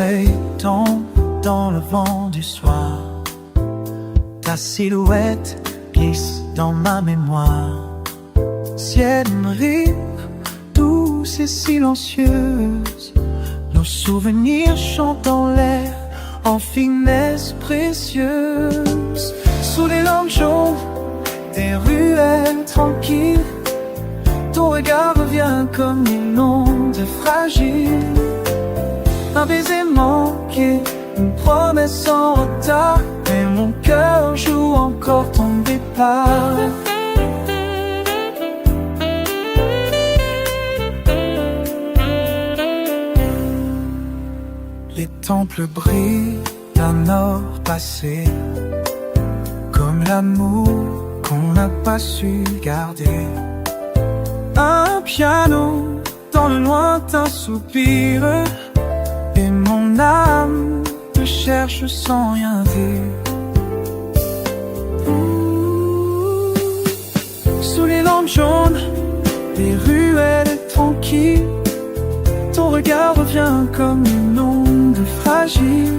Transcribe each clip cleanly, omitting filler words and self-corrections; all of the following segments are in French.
feuilles tombent dans le vent du soir. Ta silhouette glisse dans ma mémoire. Ciel, une rime douce et silencieuse. Nos souvenirs chantent dans l'air en finesse précieuse. Sous les lampes jaunes des ruelles tranquilles, ton regard revient comme une onde fragile. Un baiser manqué, une promesse en retard, et mon cœur joue encore ton départ. Les temples brillent d'un or passé, comme l'amour qu'on n'a pas su garder. Un piano dans le lointain soupir, et mon âme te cherche sans rien dire. Sous les lampes jaunes des ruelles tranquilles, ton regard revient comme une onde fragile.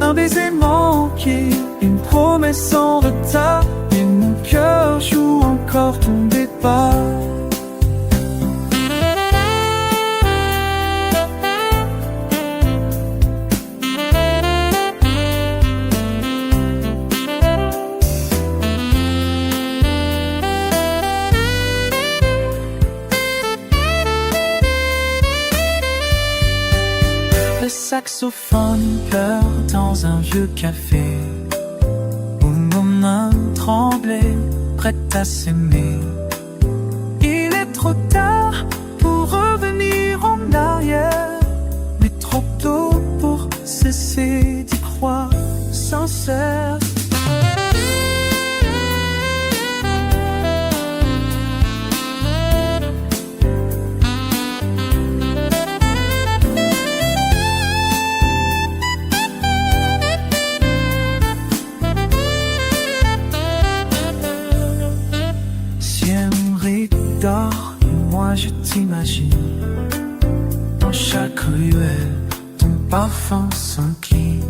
Un baiser manqué, une promesse en retard, et mon cœur joue encore ton départ. Le saxophone pleure dans un vieux café, où nos mains tremblaient, prêtes à s'aimer. Il est trop tard pour revenir en arrière, mais trop tôt pour cesser d'y croire sincère. Dors, et moi je t'imagine dans chaque ruelle, ton parfum s'incline.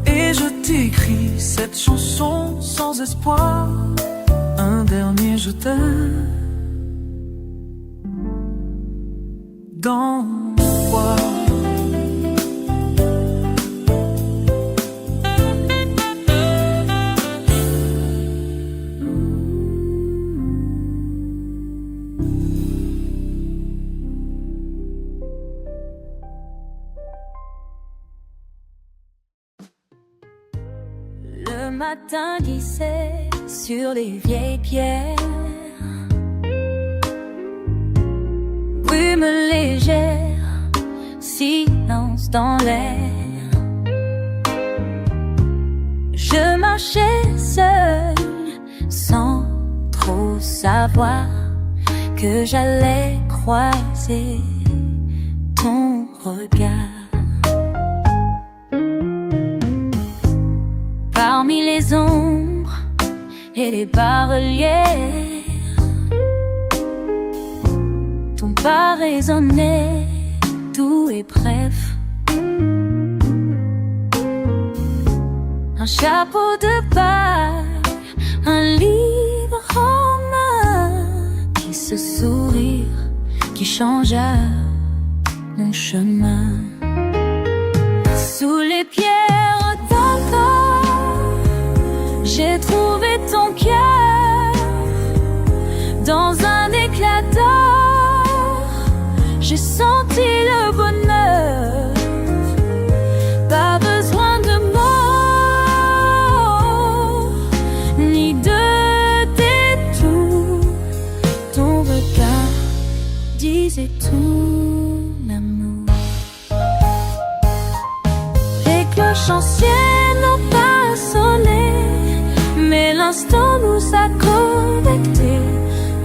Et je t'écris cette chanson sans espoir, un dernier je t'aime dans mon froid. Le matin glissait sur les vieilles pierres, brume légère, silence dans l'air. Je marchais seule, sans trop savoir que j'allais croiser ton regard. Parmi les ombres et les bas-reliefs, ton pas résonnait doux et bref. Un chapeau de paille, un livre en main, et ce sourire qui changea mon chemin. Sous les pierres d'un corps, j'ai trouvé ton cœur. Dans un éclat d'or, j'ai senti le bonheur. Pas besoin de mots, ni de détours. Ton regard disait tout l'amour. Les cloches anciennes n'ont pas sonné, mais l'instant nous a connectés.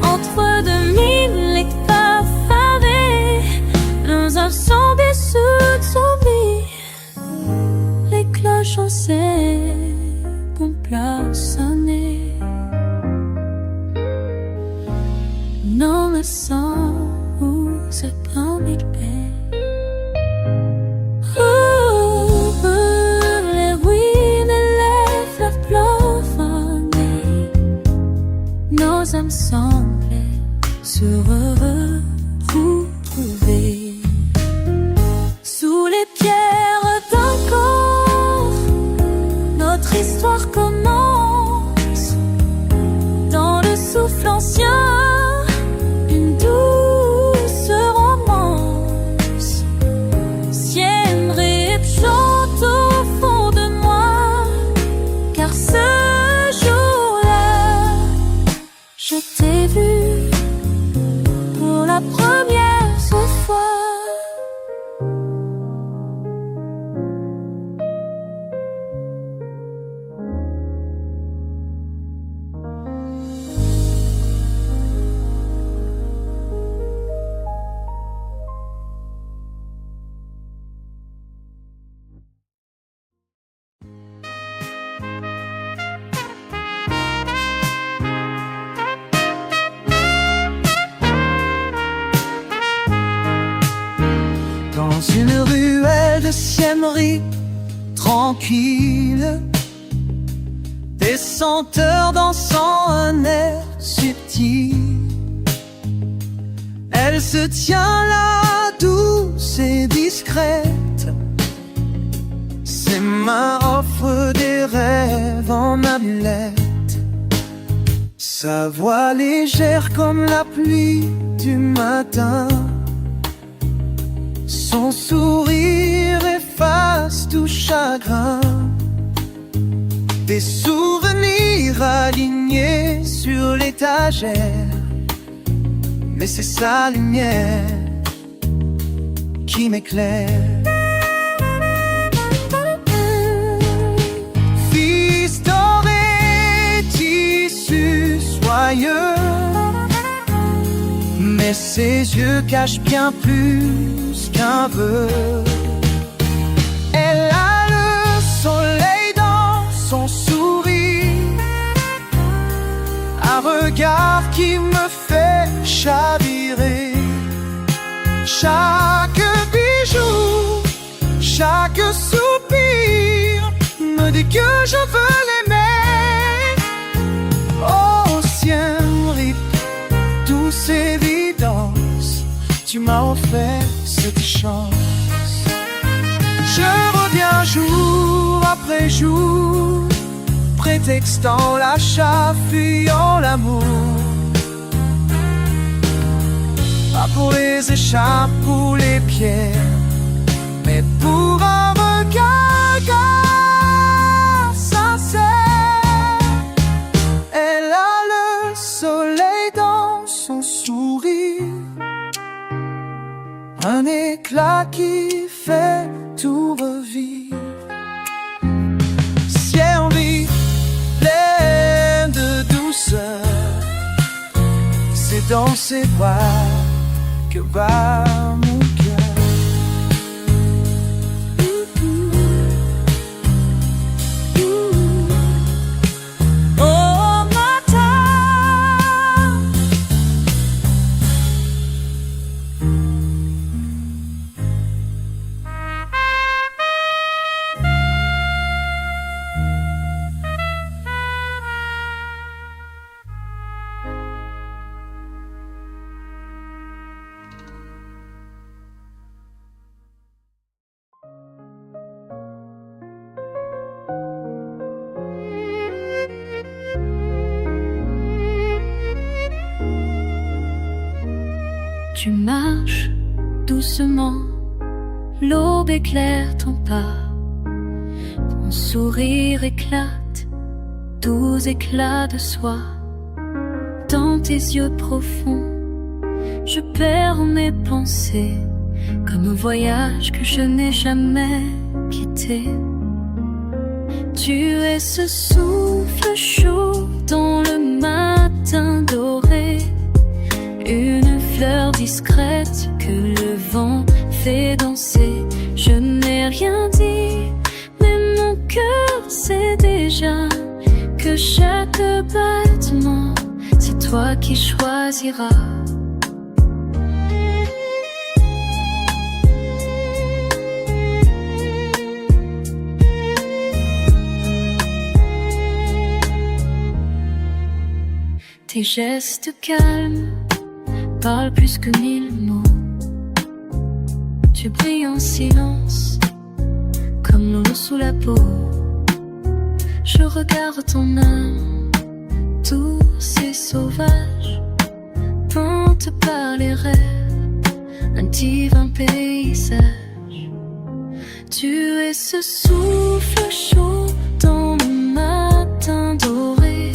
Entre 2000 éclats favés, nos âmes sont bien soumis. Les cloches anciennes n'ont pas sonné. Non, le sang vous a promis de paix. âmes semblaient se retrouver sous les pierres d'un corps. Notre histoire commence dans le souffle ancien, une douce romance. Siem Reap chante au fond de moi, car ce jour-là, je t'ai vu pour la première fois. Dans une ruelle de Siem Reap, tranquille, des senteurs dansant un air subtil. Elle se tient là, douce et discrète. Ses mains offrent des rêves en amulettes. Sa voix légère comme la pluie du matin. Son sourire efface tout chagrin. Des souvenirs alignés sur l'étagère. Mais c'est sa lumière qui m'éclaire. Fils doré, tissu soyeux, mais ses yeux cachent bien plus qu'un vœu. Elle a le soleil dans son sourire, un regard qui me fait chavirer. Chaque bijou, chaque soupir me dit que je veux l'aimer. Oh Siem Reap, douce évidence, tu m'as offert cette chance. Je reviens jour après jour, prétextant l'achat, fuyant l'amour. Pas pour les écharpes ou les pierres, mais pour un regard sincère. Elle a le soleil dans son sourire, un éclat qui fait tout revivre. Siem Reap, pleine de douceur, c'est dans ses bras que bat mon cœur. Au matin, tu marches doucement, l'aube éclaire ton pas, ton sourire éclate, doux éclats de soie. Dans tes yeux profonds, je perds mes pensées, comme un voyage que je n'ai jamais quitté. Tu es ce souffle chaud dans le matin doré, une fleur discrète que le vent fait danser. Je n'ai rien dit, mais mon cœur sait déjà que chaque battement, c'est toi qui choisiras. Tes gestes calmes parlent plus que 1000 mots. Tu brilles en silence, comme l'eau sous la peau. Je regarde ton âme, douce et sauvage, peinte par les rêves, un divin paysage. Tu es ce souffle chaud dans le matin doré,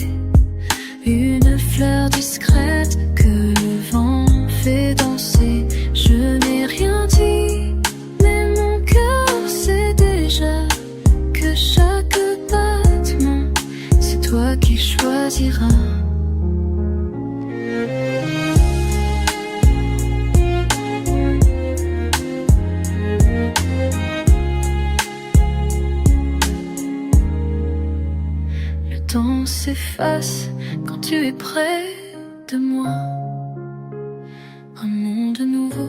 une fleur discrète que le vent fait danser. Je n'ai rien dit, mais mon cœur sait déjà que chaque battement, c'est toi qui choisiras. Le temps s'efface quand tu es près de moi. Un monde nouveau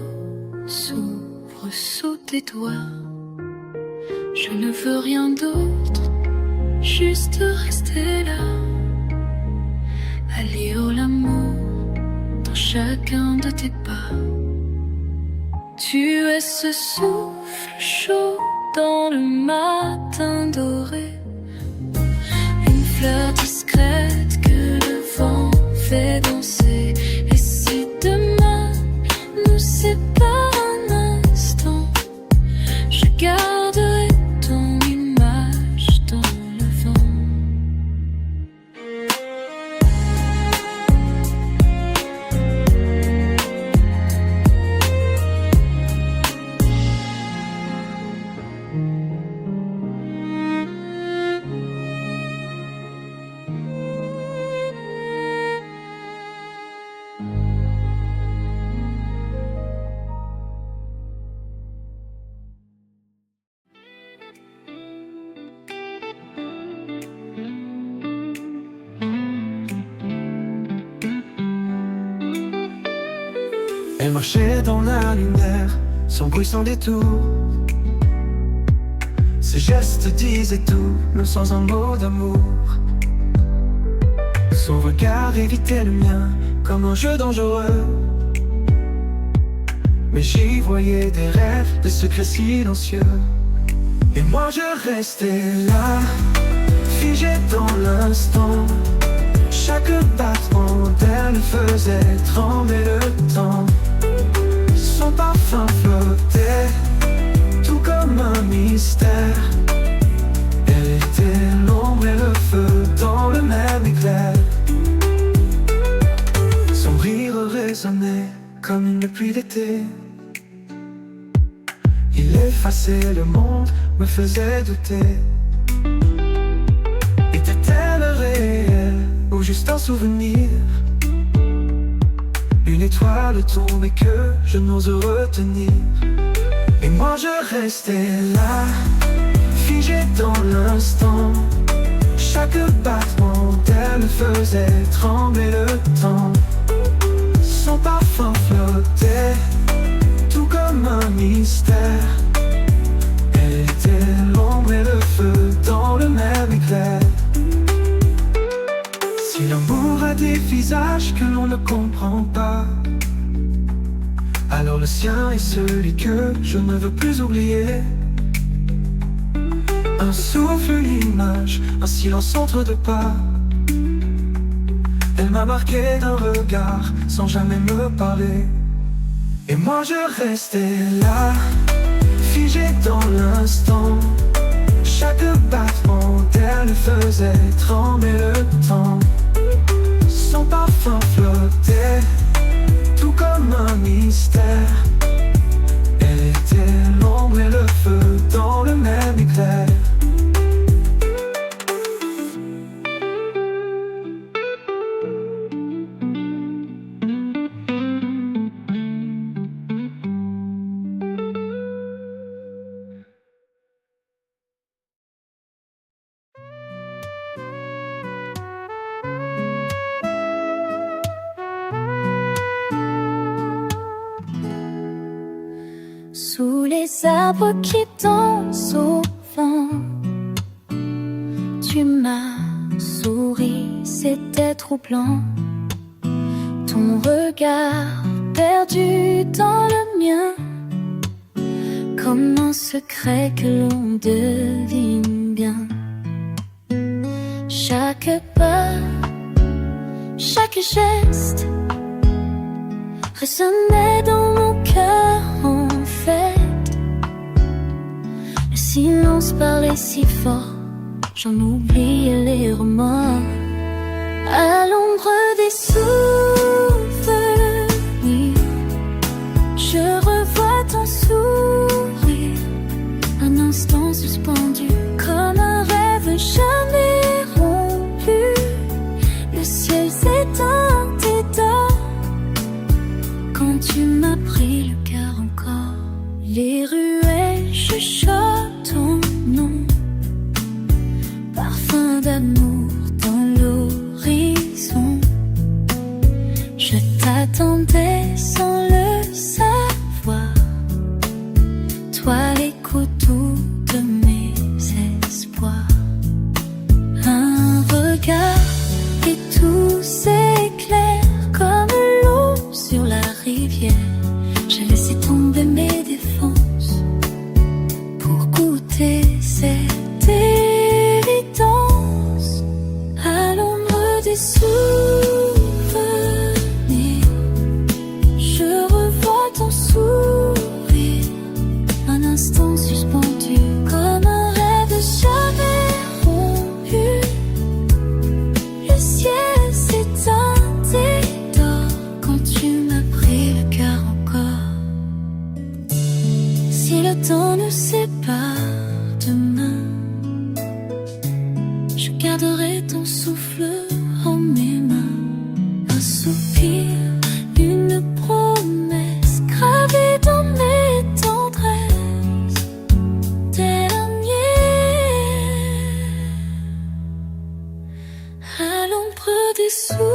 s'ouvre sous tes doigts. Je ne veux rien d'autre, juste rester là, à lire l'amour dans chacun de tes pas. Tu es ce souffle chaud dans le matin doré, une fleur discrète que le vent fait danser. Et si demain nous sépare un instant, je garderai ton image dans le vent. Elle marchait dans la lumière, sans bruit, sans détour. Ses gestes disaient tout, même sans un mot d'amour. Son regard évitait le mien, comme un jeu dangereux. Mais j'y voyais des rêves, des secrets silencieux. Et moi je restais là, figé dans l'instant. Chaque battement d'elle faisait trembler le temps. Son parfum flottait, tout comme un mystère. Elle était l'ombre et le feu dans le même éclair. Son rire résonnait comme une pluie d'été. Il effaçait le monde, me faisait douter. Était-elle réelle ou juste un souvenir? Une étoile tombée que je n'ose retenir. Et moi je restais là, figé dans l'instant. Chaque battement d'elle faisait trembler le temps. Son parfum flottait, tout comme un mystère. Elle était l'ombre et le feu dans le même éclair. Si l'amour a des visages que l'on ne comprend pas, alors le sien est celui que je ne veux plus oublier. Un souffle, une image, un silence entre deux pas. Elle m'a marqué d'un regard sans jamais me parler. Et moi je restais là, figé dans l'instant. Chaque battement d'elle faisait trembler le temps. Son parfum flottait, tout comme un mystère. Elle était l'ombre et le feu dans le même éclair. Sous les arbres qui dansent au vent, tu m'as souri, c'était troublant. ton regard perdu dans le mien, comme un secret que l'on devine bien. Chaque pas, chaque geste résonnait dans mon cœur en fait. Le silence parlait si fort, j'en oubliais les remords. À l'ombre des souvenirs, je revois ton sourire, un instant suspendu comme un rêve jamais rompu. Le ciel s'éteint et dort quand tu m'as pris le cœur encore. Les ruelles chuchotent ton nom, parfum d'amour dans l'horizon. Je t'attendais sans le savoir, toi l'écho doux de mes espoirs. Un regard et tout s'éclaire comme l'eau sur la rivière. J'ai laissé tomber mes défenses pour goûter cette évidence. À l'ombre des souvenirs, je revois ton sourire, un instant suspendu comme un rêve jamais rompu. Le ciel s'éteint et dort quand tu m'as pris le cœur encore. Si le temps nous sépare demain, je garderai ton souffle en mes mains. Un soupir, une promesse gravée dans mes tendresses dernières. À l'ombre des souvenirs,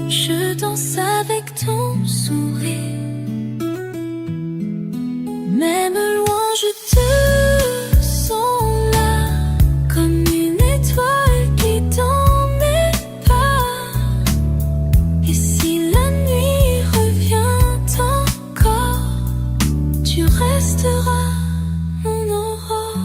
je danse avec ton sourire. Même loin, je te sens là, comme une étoile qui dans mes pas. Et si la nuit revient encore, tu resteras mon aurore.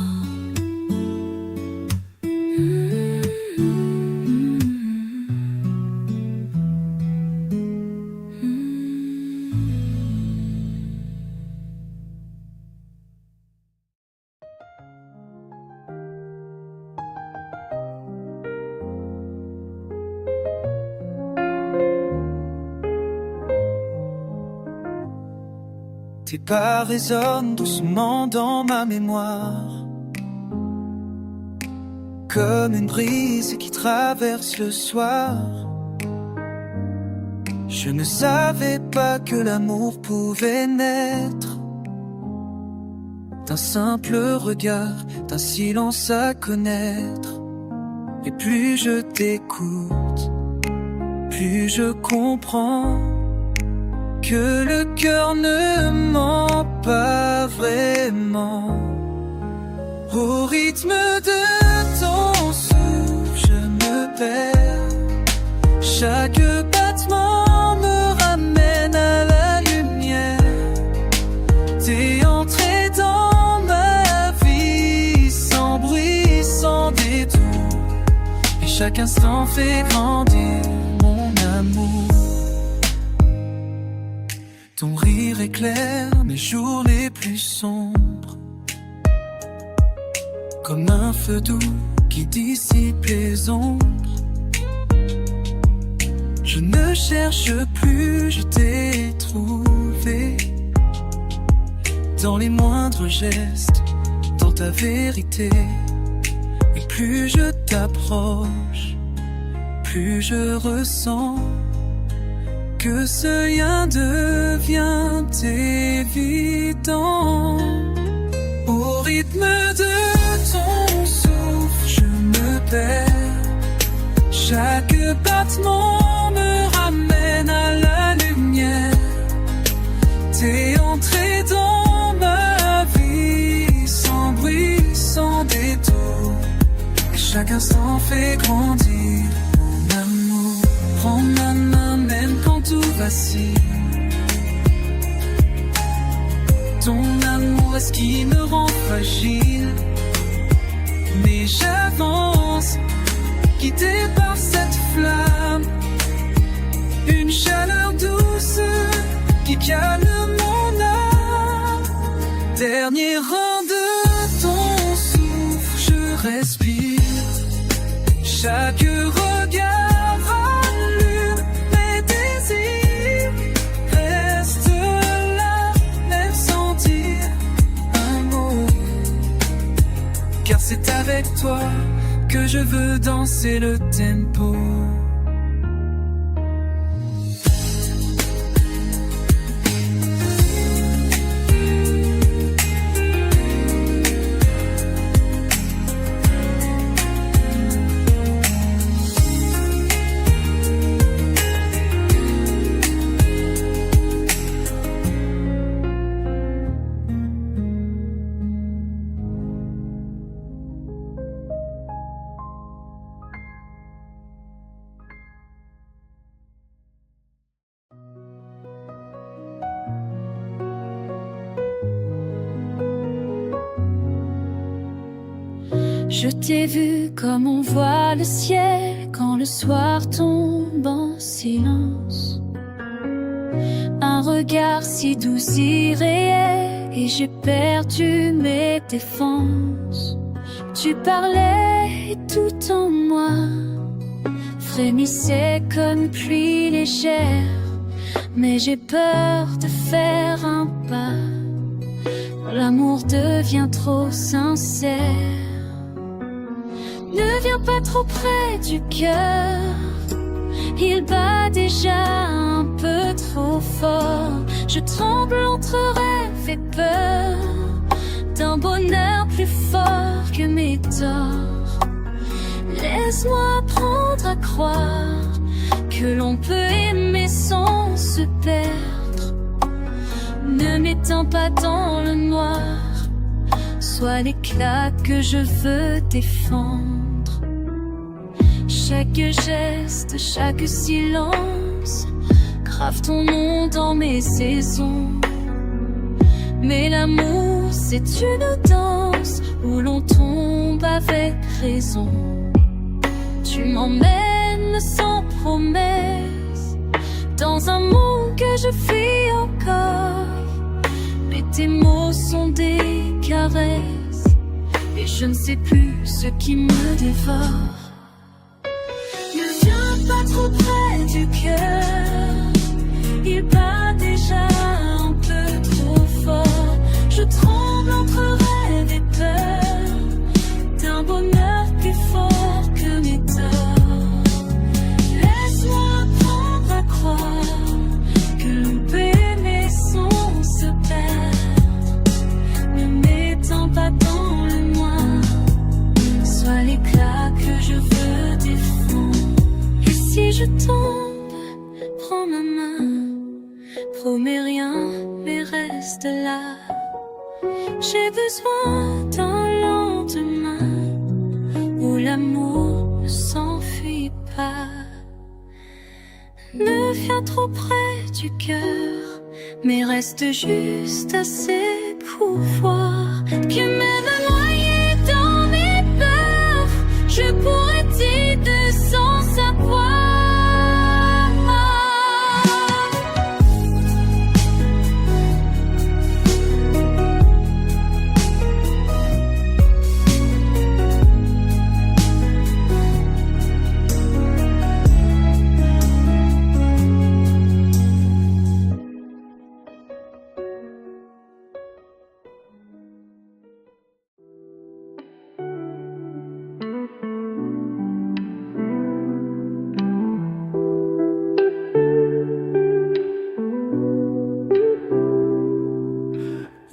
Tes pas résonnent doucement dans ma mémoire, comme une brise qui traverse le soir. Je ne savais pas que l'amour pouvait naître d'un simple regard, d'un silence à connaître. Et plus je t'écoute, plus je comprends que le cœur ne ment pas vraiment. Au rythme de ton souffle, je me perds. Chaque battement me ramène à la lumière. T'es entré dans ma vie sans bruit, sans détour. Et chaque instant fait grandir mon amour. Ton rire éclaire mes jours les plus sombres, comme un feu doux qui dissipe les ombres. Je ne cherche plus, je t'ai trouvé dans les moindres gestes, dans ta vérité. Et plus je t'approche, plus je ressens que ce lien devient évident. Au rythme de ton souffle, je me perds. Chaque battement me ramène à la lumière. T'es entré dans ma vie sans bruit, sans détour. Et chaque instant fait grandir mon amour. Prends ma main même quand tout vacille. Ton amour est ce qui me rend fragile. Mais j'avance, guidé par cette flamme. Une chaleur douce qui calme mon âme. Dernier rang de ton souffle, je respire. Chaque regard allume mes désirs. Reste là, même sans dire un mot. Car c'est avec toi que je veux danser le tempo. Je t'ai vu comme on voit le ciel quand le soir tombe en silence. Un regard si doux, si réel, et j'ai perdu mes défenses. Tu parlais et tout en moi frémissait comme pluie légère. Mais j'ai peur de faire un pas, l'amour devient trop sincère. Ne viens pas trop près du cœur, il bat déjà un peu trop fort. Je tremble entre rêve et peur, d'un bonheur plus fort que mes torts. Laisse-moi apprendre à croire que l'on peut aimer sans se perdre. Ne m'éteins pas dans le noir, sois l'éclat que je veux défendre. Chaque geste, chaque silence grave ton nom dans mes saisons. Mais l'amour, c'est une danse où l'on tombe avec raison. Tu m'emmènes sans promesse dans un monde que je fuis encore. Mais tes mots sont des caresses et je ne sais plus ce qui me dévore. Ne viens pas trop près du cœur, il bat déjà un peu trop fort. Je tremble entre rêve et peur, d'un bonheur plus fort que mes torts. Laisse-moi apprendre à croire que l'on peut aimer sans se perdre. Ne m'étends pas dans le noir, sois l'éclat que je veux défendre. Et si je tombe, prends ma main, promets rien, mais reste là. J'ai besoin d'un lendemain où l'amour ne s'enfuit pas. Ne viens trop près du cœur, mais reste juste assez pour voir que même noyé dans mes peurs, je pourrais t'aider sans savoir.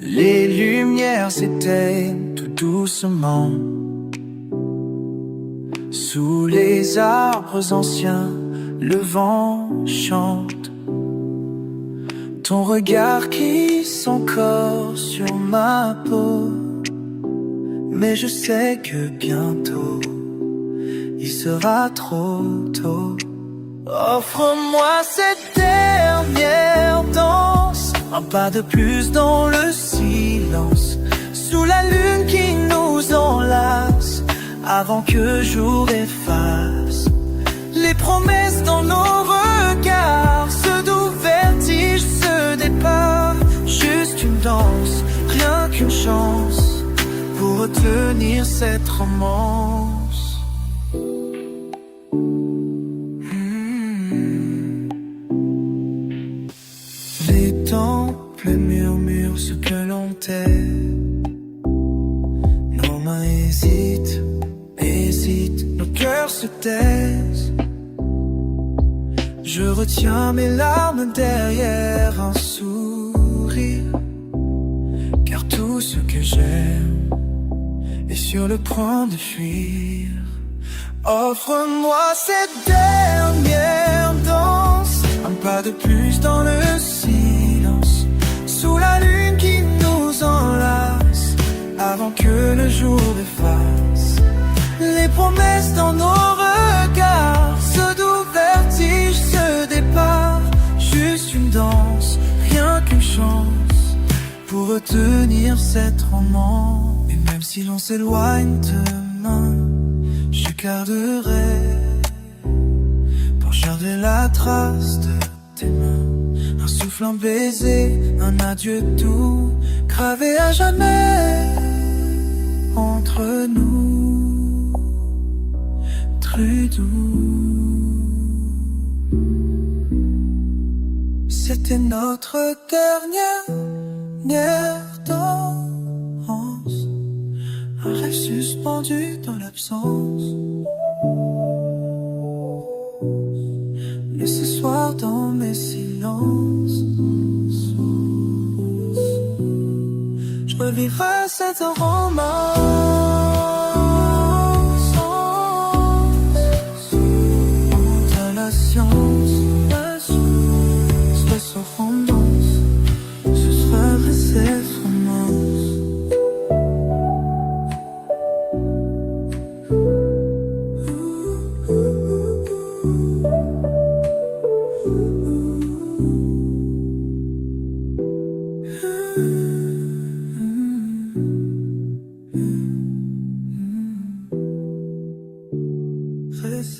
Les lumières s'éteignent tout doucement sous les arbres anciens, le vent chante. Ton regard glisse encore sur ma peau, mais je sais que bientôt il sera trop tôt. Offre-moi cette dernière danse, un pas de plus dans le silence, sous la lune qui nous enlace, avant que jour efface les promesses dans nos regards, ce doux vertige, ce départ. Juste une danse, rien qu'une chance pour retenir cette romance. Les temples murmurent ce que l'on tait, nos mains hésitent, nos cœurs se taisent. Je retiens mes larmes derrière un sourire, car tout ce que j'aime est sur le point de fuir. Offre-moi cette dernière danse, un pas de plus dans le silence, sous la lune qui nous enlace, avant que le jour efface les promesses dans nos regards, ce doux vertige, ce départ. Juste une danse, rien qu'une chance pour retenir cette romance. Et même si l'on s'éloigne demain, je garderai pour garder la trace de tes mains, un souffle, un baiser, un adieu doux, gravé à jamais entre nous, très doux. C'était notre dernière danse, un rêve suspendu dans l'absence. Mais ce soir dans mes silences, je revivrai cette romance. Entre la science, soit sans romance, ce serait cette romance.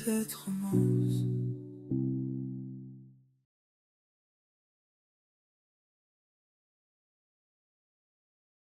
Cette romance.